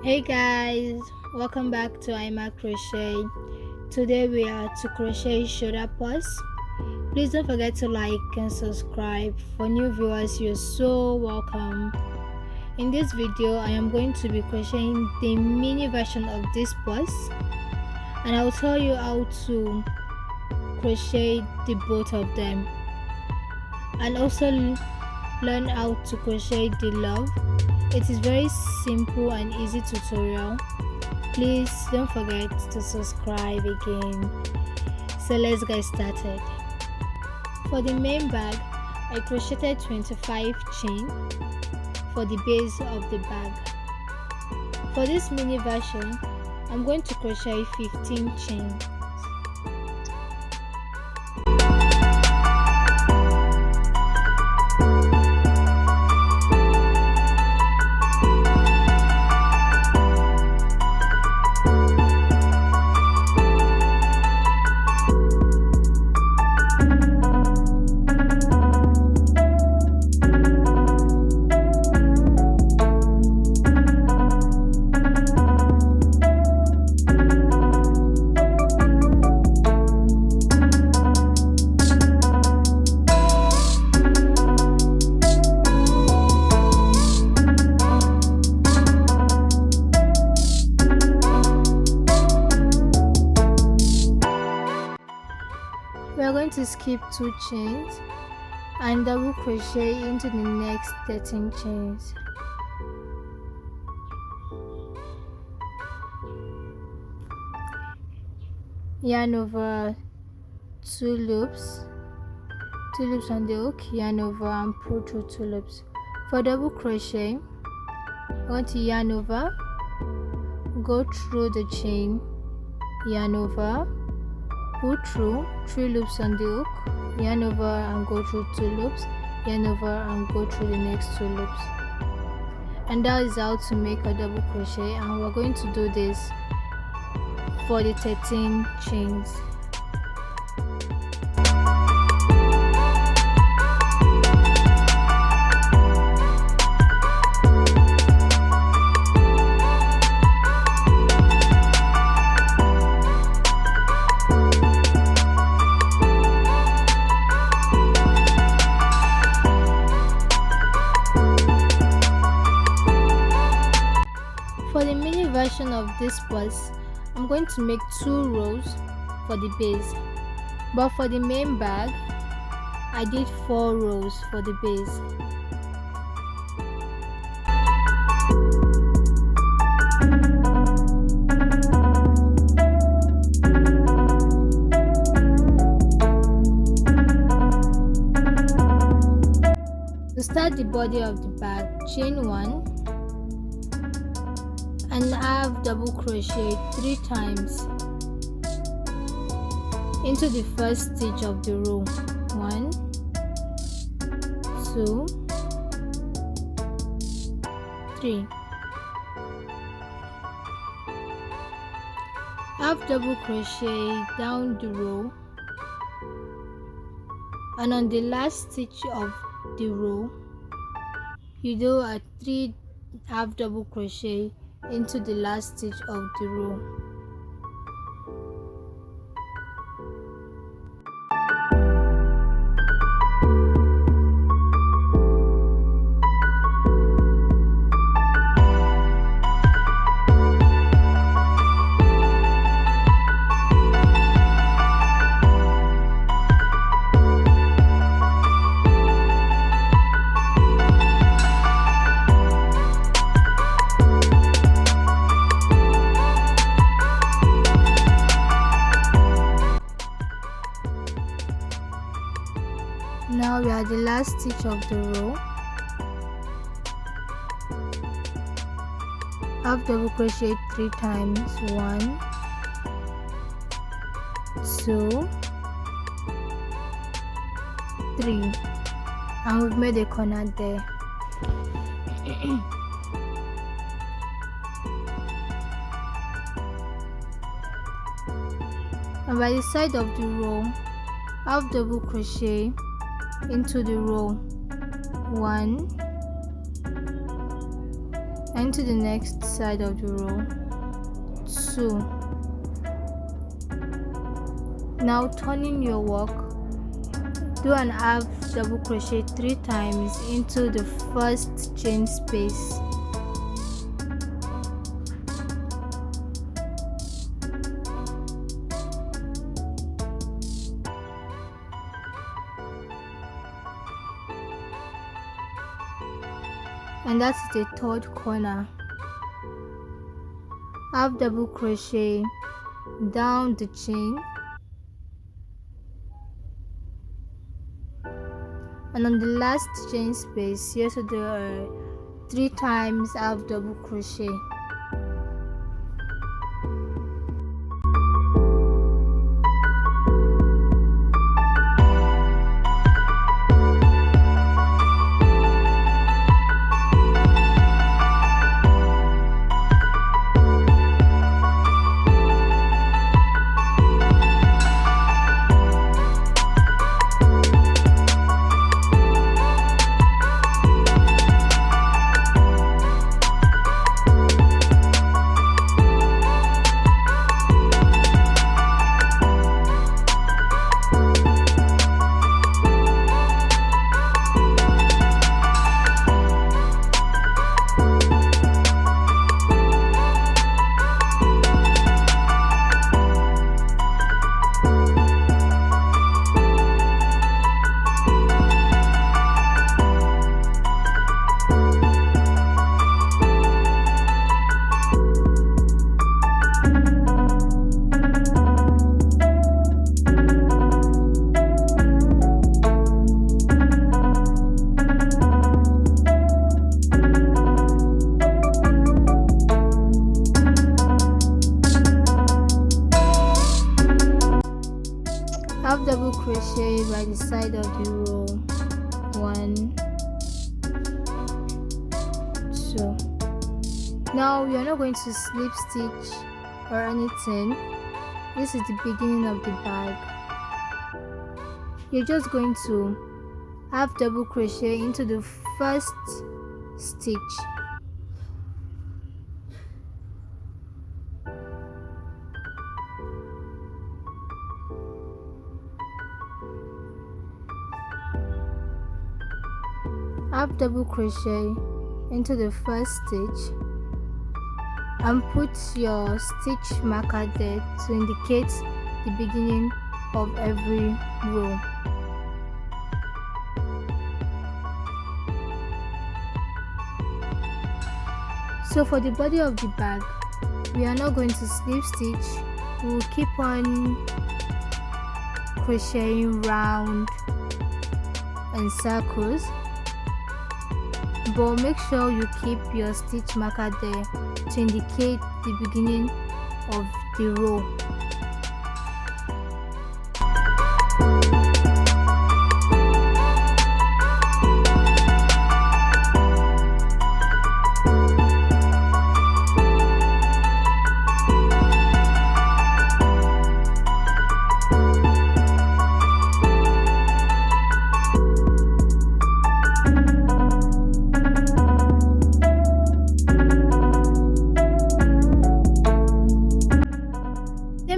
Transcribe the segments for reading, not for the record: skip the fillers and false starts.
Hey guys, welcome back to I'm Crochet. Today we are to crochet shoulder purse. Please don't forget to like and subscribe. For new viewers, you're so welcome. In this video, I am going to be crocheting the mini version of this purse, and I'll tell you how to crochet the both of them, and also learn how to crochet the love. It is very simple and easy tutorial. Please don't forget to subscribe again. So let's get started. For the main bag, I crocheted 25 chain for the base of the bag. For this mini version, I'm going to crochet 15 chain. We are going to skip 2 chains and double crochet into the next 13 chains. Yarn over 2 loops on the hook, yarn over and pull through 2 loops. For double crochet, I want to yarn over, go through the chain, yarn over, pull through 3 loops on the hook, yarn over and go through 2 loops, yarn over and go through the next 2 loops. And that is how to make a double crochet, and we're going to do this for the 13 chains. For the mini version of this purse, I'm going to make 2 rows for the base, but for the main bag, I did 4 rows for the base. To start the body of the bag, chain 1 and half double crochet 3 times into the first stitch of the row. 1, 2, 3. Half double crochet down the row, and on the last stitch of the row you do a 3 half double crochet into the last stitch of the row. Now we are at the last stitch of the row. Half double crochet 3 times. 1, 2, 3, and we've made a corner there. And by the side of the row, half double crochet into the row. 1, and to the next side of the row 2. Now turning your work, do an half double crochet 3 times into the first chain space. And that's the third corner. Half double crochet down the chain, and on the last chain space you also do 3 times half double crochet. Half double crochet by the side of the row 1, 2. Now we are not going to slip stitch or anything. This is the beginning of the bag. You're just going to half double crochet into the first stitch. Half double crochet into the first stitch and put your stitch marker there to indicate the beginning of every row. So for the body of the bag, we are not going to slip stitch. We will keep on crocheting round and circles, but make sure you keep your stitch marker there to indicate the beginning of the row.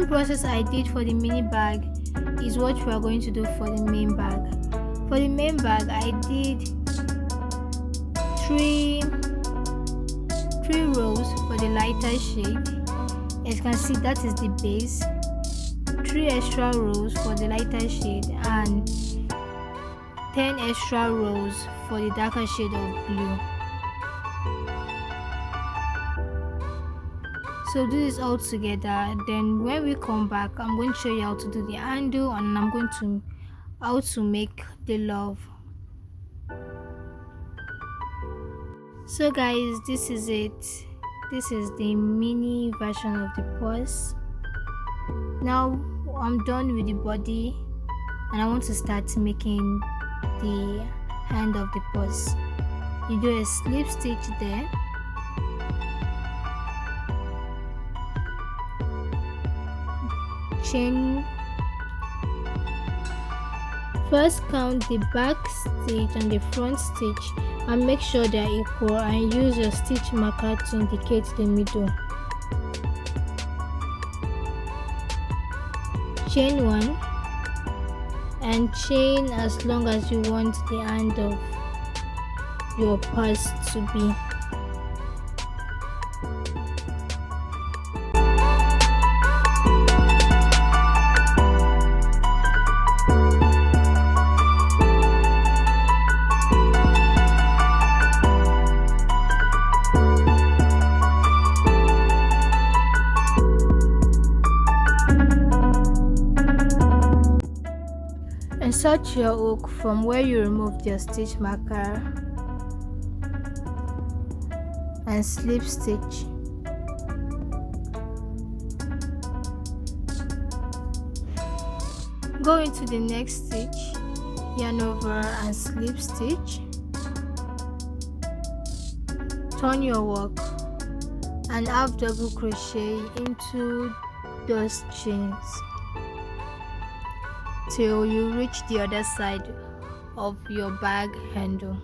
Process I did for the mini bag is what we are going to do for the main bag. For the main bag, I did three rows for the lighter shade. As you can see, that is the base. 3 extra rows for the lighter shade and 10 extra rows for the darker shade of blue. So do this all together, then when we come back, I'm going to show you how to do the handle and I'm going to how to make the love. So guys, this is it. This is the mini version of the purse. Now I'm done with the body and I want to start making the hand of the purse. You do a slip stitch there, chain. First count the back stitch and the front stitch and make sure they are equal, and use your stitch marker to indicate the middle. Chain 1 and chain as long as you want the end of your purse to be. Insert your hook from where you removed your stitch marker and slip stitch. Go into the next stitch, yarn over and slip stitch. Turn your work and half double crochet into those chains till you reach the other side of your bag handle.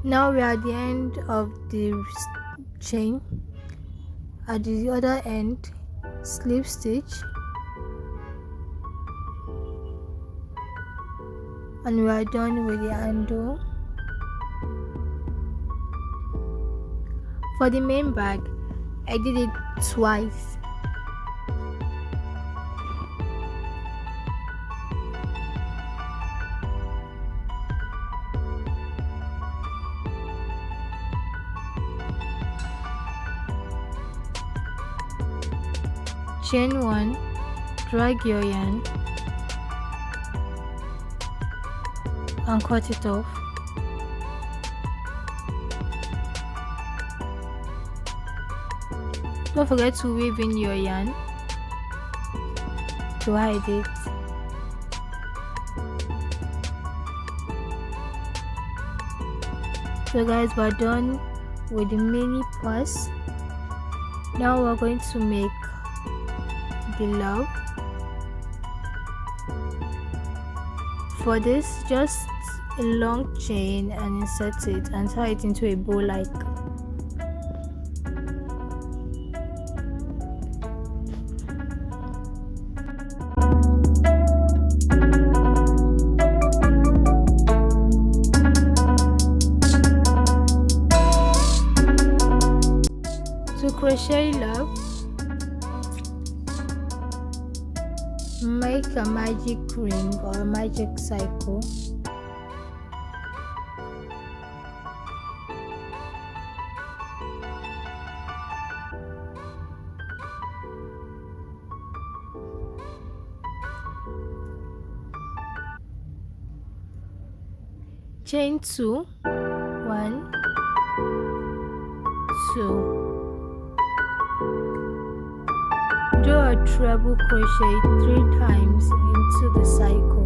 Now we are at the end of the chain. At the other end, slip stitch, and we are done with the handle. For the main bag, I did it twice. Chain 1, drag your yarn and cut it off. Don't forget to weave in your yarn to hide it. So guys, we're done with the mini purse. Now we're going to make the love. For this, just a long chain and insert it and tie it into a bow like. To crochet love, make a magic ring or a magic cycle. chain 2, 1, 2. Do a treble crochet 3 times into the cycle.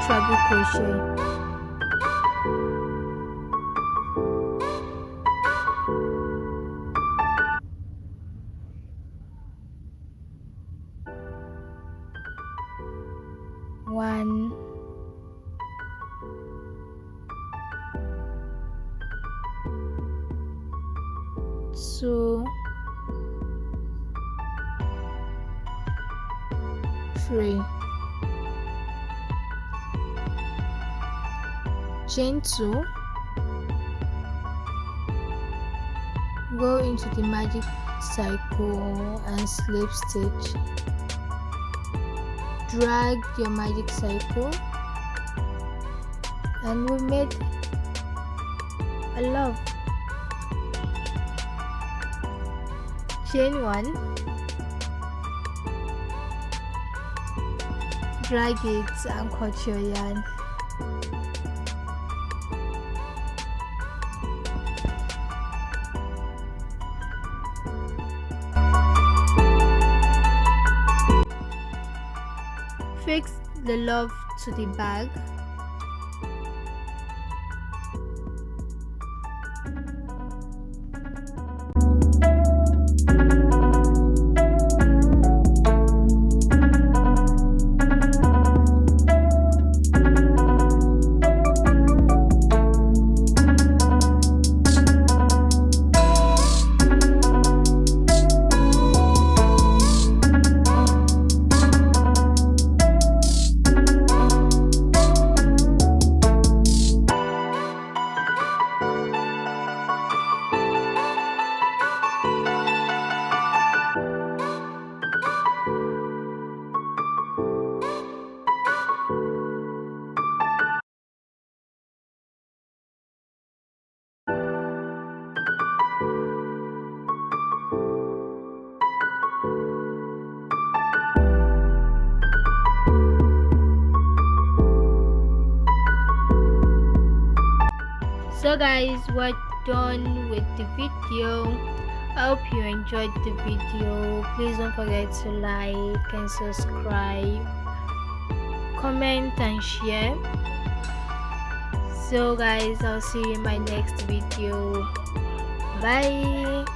Treble crochet. One, 2, 3. Chain 2, go into the magic cycle and slip stitch. Drag your magic cycle and we made a love. Chain 1, drag it and cut your yarn. Fix the love to the bag. So guys, we're done with the video. I hope you enjoyed the video. Please don't forget to like and subscribe, comment and share. So guys, I'll see you in my next video. Bye.